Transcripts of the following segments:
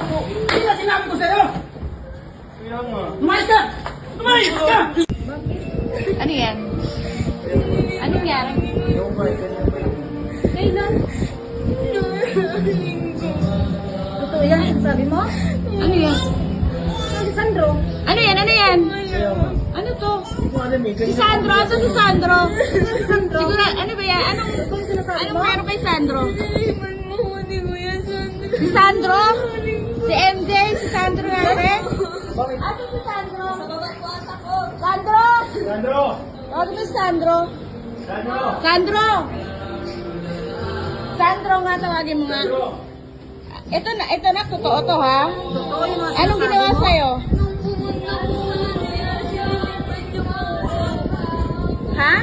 po. Hindi na sinabi ko sa'yo. Kaya nga. Lumayas ka! Lumayas ka! Ano yan? Anong nangyari? Yung mic, ganyan ba yun? Kailan? Totoo yan, sabi mo? Ano yan? Si Sandro. Ano yan? Ano yan? Kaya nga. Ano to? Hindi ko alam eh. Si Sandro? Asa si Sandro? Sandro. Siguro, ano ba yan? Kung sinasabi Anong mo? meron kay Sandro? Niliman mo, hindi ko yan, Sandro. Si Sandro? Si MJ? Si Sandro natin? Bakit? Asa si Sandro? Sandro? Sandro! Ano ba si Sandro? Sandro! Sandro! Sandro nga, tawagin mo nga. Sandro! Ito na, totoo to ha? Totoo yung mga Anong ginawa sa'yo? Nung pumunta po na niya, nilipan niyo po ako. Ha?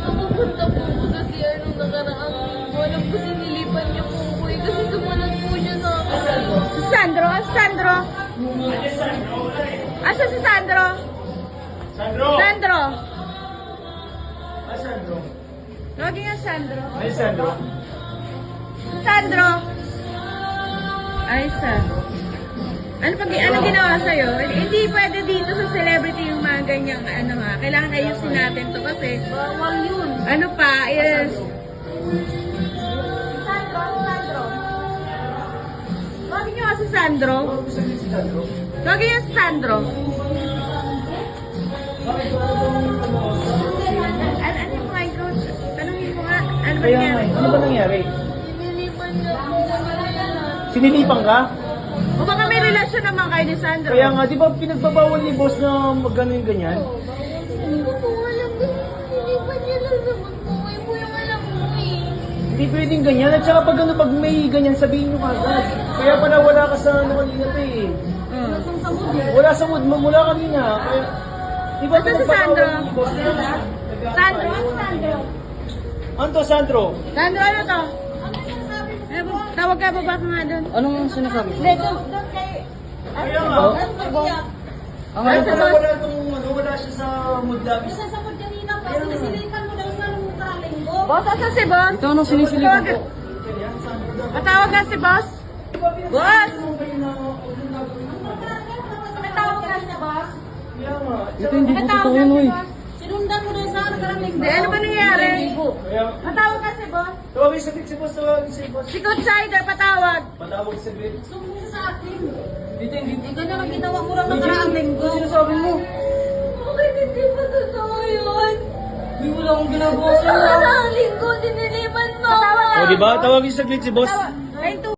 Napupunta po ako sa CR nung nakaraang linggo. Alam ko sinilipan niyo po ako eh, kasi tumalag po siya sa akin. Si Sandro? Si Sandro? Asa si Sandro? Sandro! Sandro? Ay, Sandro! Lagi nga Sandro. Ay, Sandro! Si Sandro? Ay, anong ginawa sa'yo? Hindi pwede dito sa celebrity yung mga ganyang ano ha. Kailangan ayusin natin to kasi Bawal yun. ano pa, yes. Lagi nyo nga si Sandro. Ano gusto niyo si Sandro? Lagi nyo si Sandro. Bakit ba ano Ano yung my God? Tanungin mo nga. Ano ba Kaya nga, nangyari? ano ba nangyari? Sinilipan niyo po ako. Sinilipan ka? O baka may relasyon naman kayo ni Sandro. Kaya nga, di ba pinagbabawal ni boss na mag-ano yung ganyan? Hindi ko po alam. Sinilipan niya lang sa magbuhay po yung alam mo eh. Hindi pwedeng ganyan. At saka pag ano, pag may ganyan, sabihin nyo kagad. Kaya pala wala ka sa ano kanina to eh. Nasang sa mood eh. Wala sa mood mo mula kanina. Kaya, di ba Basta si pinagbabawal Sandro. ni boss na Sandro? Sandro? Ano to, Sandro? Sandro, ano to? Eh, tawag ka, baba ka nga doon. Anong sinasabi? Hindi, doon kay... Kaya nga. Ay, sa boss. Wala tong ano, wala siya sa mood lagi. Isa sa mood kanina pa. Sinisilipan mo daw sa nung kalinggo. Boss, asa si boss? Ito ano sinisilipan ko? Patawag ka si boss? Boss! Patawag ka si boss? Kaya nga. Ito hindi ko totoo yun, oy. Sinundan mo daw sa nakarang linggo. Hindi, ano ba nangyari? Kaya, Patawag ka si boss? tawagin sa si boss, tawagin si boss. Si Coach Sider, patawag. Patawag sa bit. Sumbong siya sa akin. Dito, hindi. Hindi ka naman ginawa mo lang nakarang linggo. Ano sinasabi mo? Bakit hindi pa totoo yun? Hindi wala akong ginagawa Nakarang linggo, dinilipan mo. Patawag O, di ba? Tawagin sa si boss. Patawag.